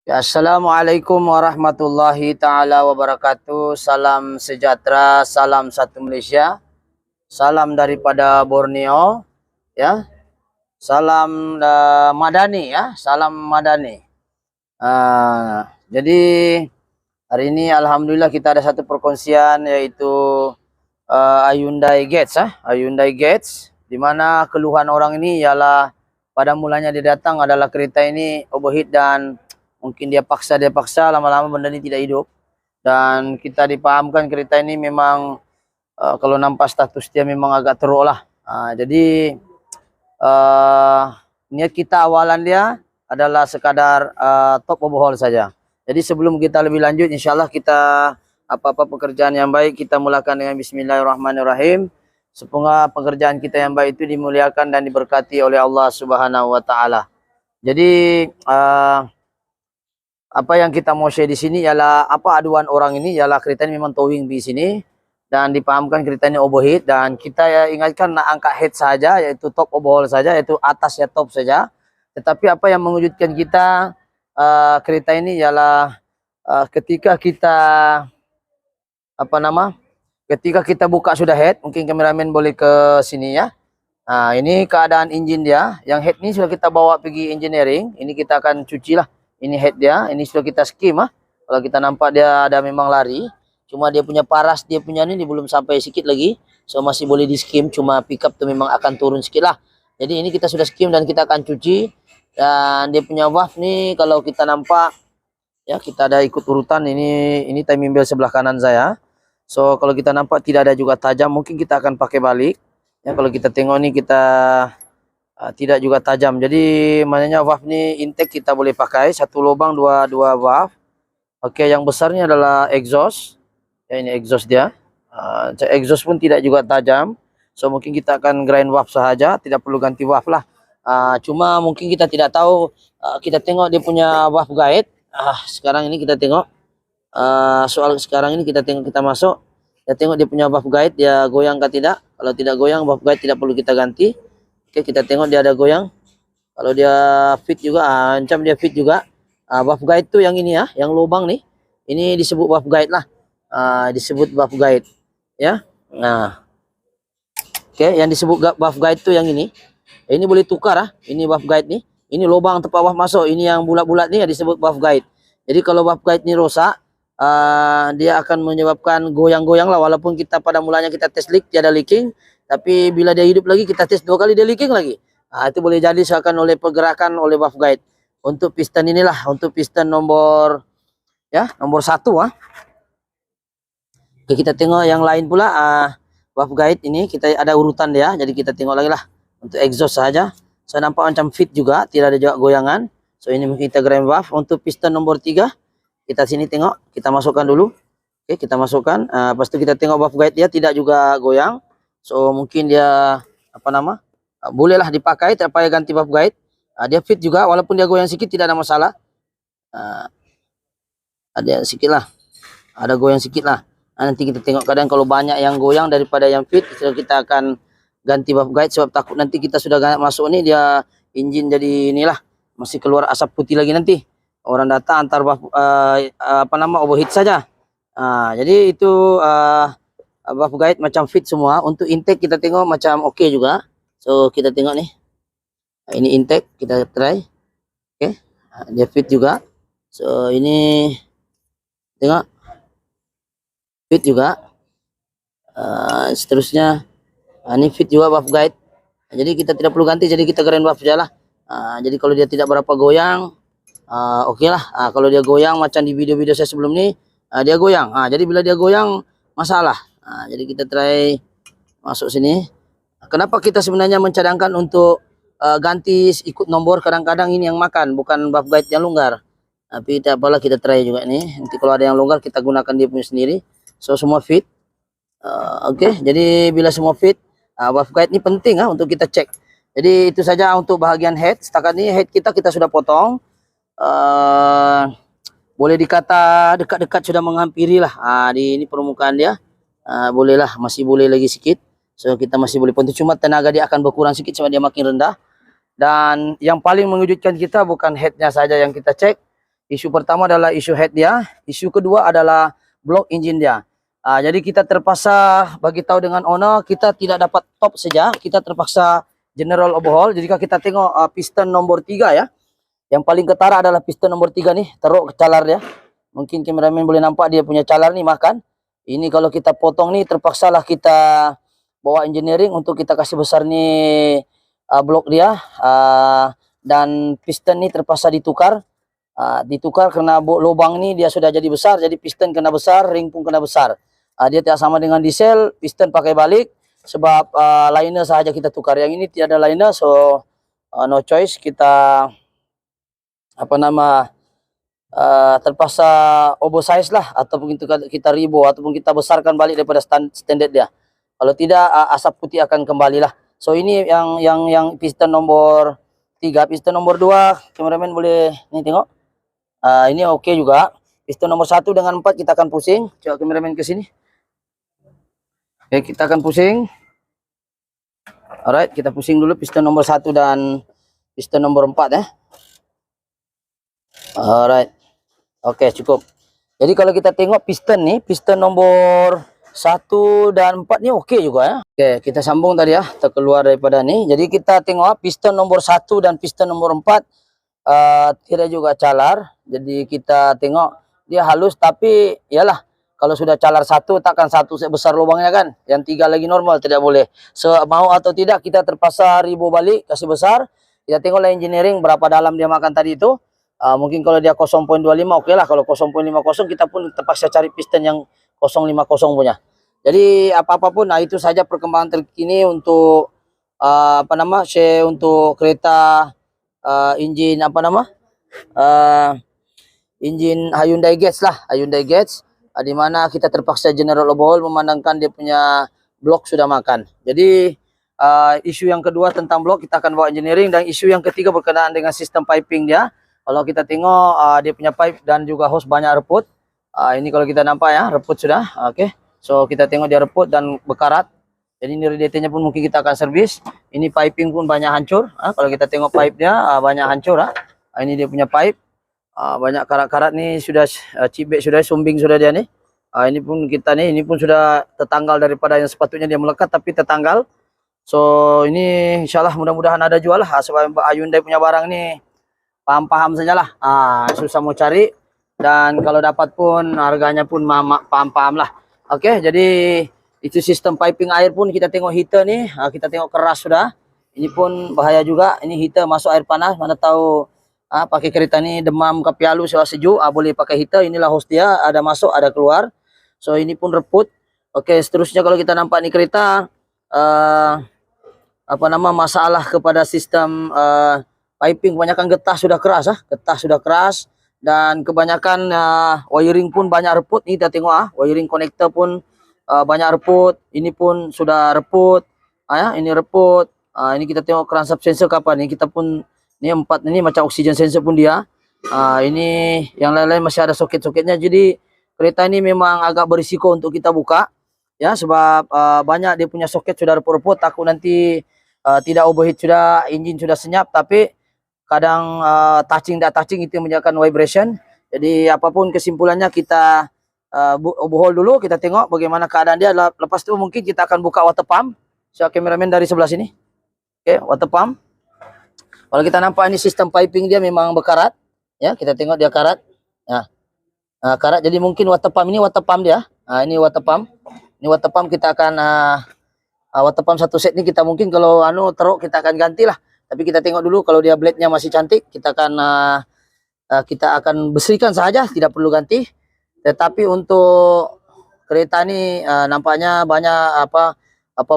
Ya, Assalamualaikum warahmatullahi taala wabarakatuh. Salam sejahtera, salam satu Malaysia. Salam daripada Borneo, ya. Salam Madani, ya. Salam Madani. Jadi hari ini alhamdulillah kita ada satu perkongsian yaitu Hyundai Getz, Hyundai Getz, di mana keluhan orang ini ialah pada mulanya dia datang adalah kereta ini overheat dan mungkin dia paksa lama-lama benda ini tidak hidup, dan kita dipahamkan kereta ini memang kalau nampak status dia memang agak teruk lah. Jadi niat kita awalan dia adalah sekadar top overhaul saja. Jadi sebelum kita lebih lanjut, insyaallah kita apa-apa pekerjaan yang baik kita mulakan dengan bismillahirrahmanirrahim. Semoga pekerjaan kita yang baik itu dimuliakan dan diberkati oleh Allah Subhanahu wa taala. Jadi apa yang kita mau share di sini ialah apa aduan orang ini ialah kereta ini memang towing di sini dan dipahamkan kereta ini overheat, dan kita ya ingatkan nak angkat head saja, yaitu top overhaul saja, yaitu atas ya top saja. Tetapi apa yang mengejutkan kita kereta ini ialah ketika kita buka sudah head, mungkin kameramen boleh ke sini ya. Ini keadaan engine dia. Yang head ini sudah kita bawa pergi engineering. Ini kita akan cuci lah. Ini head dia. Ini sudah kita skim . Kalau kita nampak dia ada memang lari. Cuma dia punya paras, dia punya ini belum sampai sikit lagi. So masih boleh di skim. Cuma pickup tu memang akan turun sikit lah. Jadi ini kita sudah skim dan kita akan cuci. Dan dia punya valve ni kalau kita nampak, ya kita ada ikut urutan. Ini timing belt sebelah kanan saya. So kalau kita nampak tidak ada juga tajam, mungkin kita akan pakai balik. Ya kalau kita tengok ni kita tidak juga tajam. Jadi maknanya valve ni intake kita boleh pakai satu lubang dua valve. Okey, yang besarnya adalah exhaust. Ya ini exhaust dia. Exhaust pun tidak juga tajam. So mungkin kita akan grind valve sahaja, tidak perlu ganti valve lah. Cuma mungkin kita tidak tahu, kita tengok dia punya valve guide. Sekarang ini kita tengok. Soal sekarang ini kita masuk. Kita tengok dia punya valve guide, dia goyang ke tidak. Kalau tidak goyang, valve guide tidak perlu kita ganti. Oke, kita tengok dia ada goyang. Kalau dia fit juga, macam dia fit juga. Valve guide tu yang ini ya, yang lubang ni. Ini disebut valve guide lah. Disebut valve guide. Ya. Oke, yang disebut valve guide tu yang ini. Ini boleh tukar . Ini valve guide ni. Ini lubang tempat valve masuk. Ini yang bulat-bulat ni yang disebut valve guide. Jadi kalau valve guide ni rosak, dia akan menyebabkan goyang-goyang lah. Walaupun kita pada mulanya kita test leak, tiada leaking. Tapi bila dia hidup lagi, kita test 2 kali dia leaking lagi. Itu boleh jadi disebabkan oleh pergerakan oleh valve guide. Untuk piston inilah, untuk piston nomor 1 . Oke, kita tengok yang lain pula. Valve guide ini kita ada urutan dia. Jadi kita tengok lagi lah. Untuk exhaust saja. Saya nampak macam fit juga, tidak ada juga goyangan. So ini mungkin kita grind valve. Untuk piston nomor 3, kita sini tengok, kita masukkan dulu. Oke, kita masukkan. Lepas tu kita tengok valve guide dia tidak juga goyang. So mungkin dia bolehlah dipakai, tak payah ganti valve guide. Dia fit juga, walaupun dia goyang sikit tidak ada masalah. Ada sikit lah, ada goyang sikit lah. Nanti kita tengok kadang kalau banyak yang goyang daripada yang fit, kita akan ganti valve guide, sebab takut nanti kita sudah masuk ni dia engine jadi inilah, masih keluar asap putih lagi nanti. Orang datang antar valve overheat saja. Jadi itu valve guide macam fit semua. Untuk intake kita tengok macam okey juga. So kita tengok ni. Ini intake, kita try. Okey. Dia fit juga. So ini tengok. Fit juga. Seterusnya ini fit juga valve guide. Jadi kita tidak perlu ganti, jadi kita grind valve sajalah. Jadi kalau dia tidak berapa goyang, okey lah. Kalau dia goyang macam di video-video saya sebelum ni, dia goyang. Jadi bila dia goyang masalah. Jadi kita try masuk sini. Kenapa kita sebenarnya mencadangkan untuk ganti ikut nombor, kadang-kadang ini yang makan, bukan valve guide yang longgar. Tapi tak apalah, kita try juga ni. Nanti kalau ada yang longgar kita gunakan dia punya sendiri. So semua fit. Okey, jadi bila semua fit, valve guide ni penting untuk kita cek. Jadi itu saja untuk bahagian head. Setakat ni head kita sudah potong. Boleh dikata dekat-dekat sudah menghampiri lah. Di ini permukaan dia. Bolehlah, masih boleh lagi sikit. So kita masih boleh potong. Cuma tenaga dia akan berkurang sikit sebab dia makin rendah. Dan yang paling mengejutkan kita bukan headnya saja yang kita cek. Isu pertama adalah isu head dia, isu kedua adalah blok engine dia. Jadi kita terpaksa bagi tahu dengan owner, kita tidak dapat top saja, kita terpaksa general overhaul. Jadi kalau kita tengok piston nomor 3 ya, yang paling ketara adalah piston nomor 3 nih, teruk calar dia. Mungkin kameramen boleh nampak dia punya calar nih makan. Ini kalau kita potong nih, terpaksalah kita bawa engineering untuk kita kasih besar nih blok dia. Dan piston nih terpaksa ditukar. Ditukar karena lubang nih dia sudah jadi besar, jadi piston kena besar, ring pun kena besar. Dia tidak sama dengan diesel, piston pakai balik sebab liner saja kita tukar. Yang ini tiada liner, so no choice, kita terpaksa oversize lah, ataupun kita ribo, ataupun kita besarkan balik daripada standard dia. Kalau tidak asap putih akan kembali lah. So ini yang piston nomor 3. Piston nomor 2 kameramen boleh nih tengok. Ini oke juga. Piston nomor 1 dengan 4 kita akan pusing. Coba kameramen ke sini. Oke, kita akan pusing. Alright, kita pusing dulu piston nomor 1 dan piston nomor 4 ya. Alright. Oke, cukup. Jadi kalau kita tengok piston nih, piston nomor 1 dan 4 nih oke juga ya. Oke, kita sambung tadi ya, terkeluar daripada nih. Jadi kita tengok piston nomor 1 dan piston nomor 4 tidak juga calar. Jadi kita tengok dia halus, tapi iyalah kalau sudah calar 1 takkan 1 besar lubangnya kan. Yang 3 lagi normal, tidak boleh. So mau atau tidak kita terpaksa ribu balik kasih besar. Kita tengoklah engineering berapa dalam dia makan tadi itu. Mungkin kalau dia 0.25 oke lah. Kalau 0.50 kita pun terpaksa cari piston yang 0.50 punya. Jadi apa-apapun, itu saja perkembangan terkini untuk untuk kereta engine engine Hyundai Getz lah, Hyundai Getz, di mana kita terpaksa general overhaul memandangkan dia punya blok sudah makan. Jadi isu yang kedua tentang blok kita akan bawa engineering, dan isu yang ketiga berkenaan dengan sistem piping dia. Kalau kita tengok dia punya pipe dan juga hose banyak reput. Ini kalau kita nampak ya, reput sudah. Oke. So kita tengok dia reput dan bekarat. Jadi ini radiatornya pun mungkin kita akan servis. Ini piping pun banyak hancur. Kalau kita tengok pipe dia banyak hancur. Ini dia punya pipe. Banyak karat-karat nih sudah cibek, sudah sumbing sudah dia nih. Ini pun kita nih, ini pun sudah tertanggal daripada yang sepatutnya dia melekat tapi tertanggal. So ini insyaallah mudah-mudahan ada jual lah. Sebab Hyundai punya barang nih paham-paham sajalah. Susah mau cari, dan kalau dapat pun harganya pun paham-paham lah. Oke, jadi itu sistem piping air pun kita tengok heater nih, kita tengok keras sudah. Ini pun bahaya juga. Ini heater masuk air panas, mana tahu pakai kereta ni demam ke pialu sejuk, boleh pakai heater. Inilah hose dia, ada masuk ada keluar. So ini pun reput. Oke, seterusnya kalau kita nampak ni kereta masalah kepada sistem piping, kebanyakan getah sudah keras, dan kebanyakan wiring pun banyak reput. Ni kita tengok wiring connector pun banyak reput. Ini pun sudah reput. Ini reput. Ini kita tengok crankshaft sensor kapan. Ini kita pun ni 4 ini macam oxygen sensor pun dia. Ini yang lain-lain masih ada soket-soketnya. Jadi kereta ini memang agak berisiko untuk kita buka ya, sebab banyak dia punya soket sudah reput-reput. Takut nanti tidak overheat sudah, engine sudah senyap, tapi kadang touching itu menyebabkan vibration. Jadi apapun kesimpulannya, kita overhaul dulu, kita tengok bagaimana keadaan dia. Lepas itu mungkin kita akan buka water pump. So kameramen dari sebelah sini. Oke, water pump. Kalau kita nampak ini sistem piping dia memang berkarat ya, kita tengok dia karat. Karat, jadi mungkin water pump dia. Ini water pump. Ini water pump kita akan water pump satu set ni kita mungkin kalau teruk kita akan gantilah. Tapi kita tengok dulu, kalau dia blade-nya masih cantik, kita akan bersihkan saja, tidak perlu ganti. Tetapi untuk kereta ni nampaknya banyak apa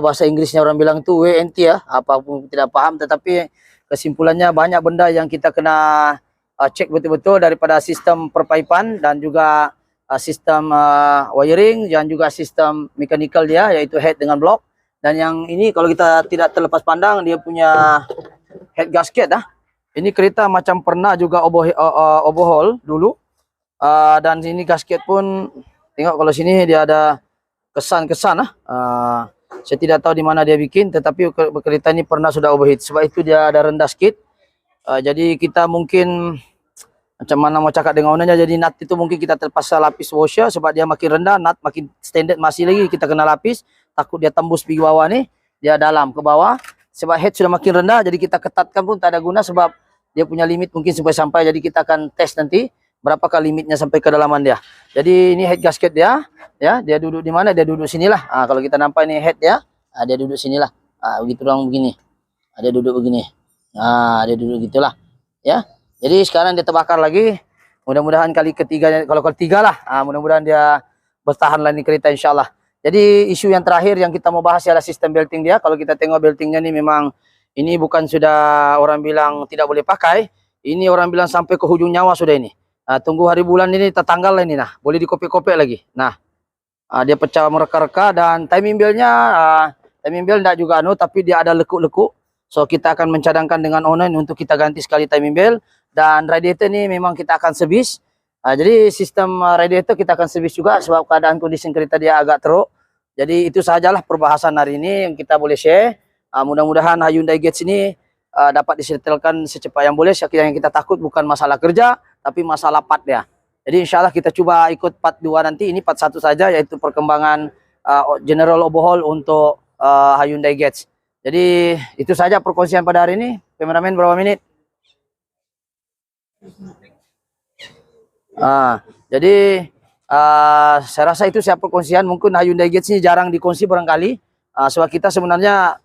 bahasa Inggrisnya orang bilang itu WNT ya, apapun tidak paham, tetapi kesimpulannya banyak benda yang kita kena cek betul-betul daripada sistem perpaipan dan juga sistem wiring dan juga sistem mechanical dia, yaitu head dengan block. Dan yang ini kalau kita tidak terlepas pandang, dia punya head gasket Ini kereta macam pernah juga overhaul dulu. Dan ini gasket pun tengok, kalau sini dia ada kesan-kesan saya tidak tahu di mana dia bikin, tetapi kereta ini pernah sudah overheat, sebab itu dia ada rendah sikit. Jadi kita mungkin macam mana mau cakap dengan ownernya. Jadi nut itu mungkin kita terpaksa lapis washer sebab dia makin rendah, nut makin standard masih lagi kita kena lapis, takut dia tembus pergi bawah ni, dia dalam ke bawah. Sebab head sudah makin rendah, jadi kita ketatkan pun tak ada guna sebab dia punya limit mungkin sampai. Jadi kita akan test nanti berapakah limitnya sampai kedalaman dia. Jadi ini head gasket dia, ya, dia duduk di mana? Dia duduk sinilah. Kalau kita nampak ini head dia, dia duduk sinilah. Begitu dong begini. Dia duduk begini. Dia duduk gitulah, ya. Jadi sekarang dia terbakar lagi. Mudah-mudahan kali ketiga, kalau ketiga lah, mudah-mudahan dia bertahan lah ini kereta insyaAllah. Jadi isu yang terakhir yang kita mau bahas adalah sistem belting dia. Kalau kita tengok beltingnya ni memang ini bukan sudah orang bilang tidak boleh pakai. Ini orang bilang sampai ke hujung nyawa sudah ini. Tunggu hari bulan ini tertanggal lah ini. Nah, boleh dikopek-kopek lagi. Nah, dia pecah mereka-reka dan timing belnya, timing bel tidak juga tapi dia ada lekuk-lekuk. So kita akan mencadangkan dengan owner untuk kita ganti sekali timing bel. Dan radiator ni memang kita akan servis. Jadi sistem radiator kita akan servis juga sebab keadaan kondisi kereta dia agak teruk. Jadi itu sahajalah perbahasan hari ini yang kita boleh share. Mudah-mudahan Hyundai Getz ini dapat disetelkan secepat yang boleh. Yang kita takut bukan masalah kerja, tapi masalah part dia. Jadi insyaAllah kita cuba ikut part 2 nanti. Ini part 1 saja, yaitu perkembangan general overhaul untuk Hyundai Getz. Jadi itu saja perkongsian pada hari ini. Kameramen berapa menit? Jadi saya rasa itu siapa perkongsian. Mungkin Hyundai Getz ini jarang dikongsi barangkali. Sebab kita sebenarnya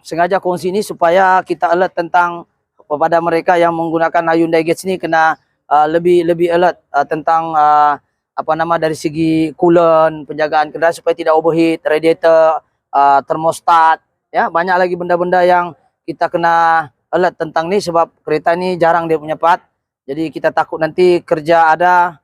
sengaja kongsi ini supaya kita alert tentang kepada mereka yang menggunakan Hyundai Getz ini kena lebih alert tentang dari segi coolant, penjagaan kendaraan supaya tidak overheat, radiator, termostat, ya, banyak lagi benda-benda yang kita kena alert tentang ni sebab kereta ni jarang dia punya part. Jadi kita takut nanti kerja ada,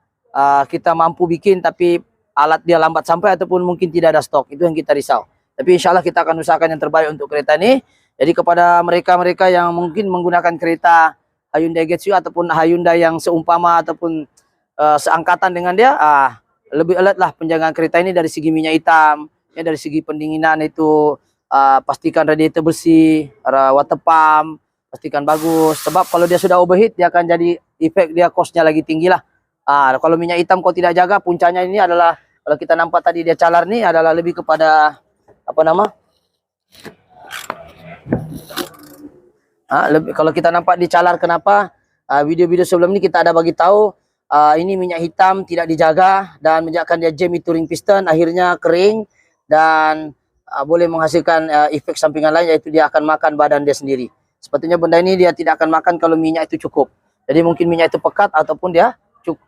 kita mampu bikin tapi alat dia lambat sampai ataupun mungkin tidak ada stok. Itu yang kita risau. Tapi insyaAllah kita akan usahakan yang terbaik untuk kereta ni. Jadi kepada mereka-mereka yang mungkin menggunakan kereta Hyundai Getz ataupun Hyundai yang seumpama ataupun seangkatan dengan dia, lebih alert lah penjagaan kereta ini dari segi minyak hitam, ya, dari segi pendinginan itu pastikan radiator bersih, water pump, pastikan bagus. Sebab kalau dia sudah overheat, dia akan jadi efek dia kosnya lagi tinggi lah. Kalau minyak hitam kau tidak jaga, puncanya ini adalah kalau kita nampak tadi dia calar ni adalah lebih kepada kalau kita nampak dicalar kenapa? Video-video sebelum ini kita ada bagi tahu ini minyak hitam tidak dijaga dan menyebabkan dia jam itu ring piston, akhirnya kering dan boleh menghasilkan efek sampingan lain, yaitu dia akan makan badan dia sendiri. Sepatutnya benda ini dia tidak akan makan kalau minyak itu cukup. Jadi mungkin minyak itu pekat ataupun dia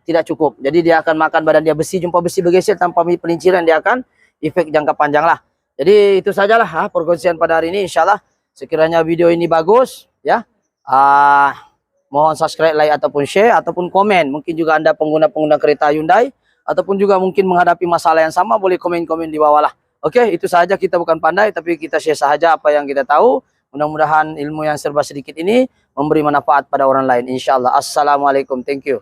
tidak cukup. Jadi dia akan makan badan dia besi, jumpa besi bergeser tanpa pelinciran, dia akan efek jangka panjang lah. Jadi itu sajalah perkongsian pada hari ini. InsyaAllah sekiranya video ini bagus, ya, mohon subscribe, like ataupun share ataupun komen. Mungkin juga Anda pengguna-pengguna kereta Hyundai ataupun juga mungkin menghadapi masalah yang sama, boleh komen-komen di bawah lah. Oke, itu saja, kita bukan pandai tapi kita share sahaja apa yang kita tahu. Mudah-mudahan ilmu yang serba sedikit ini memberi manfaat pada orang lain. InsyaAllah. Assalamualaikum. Thank you.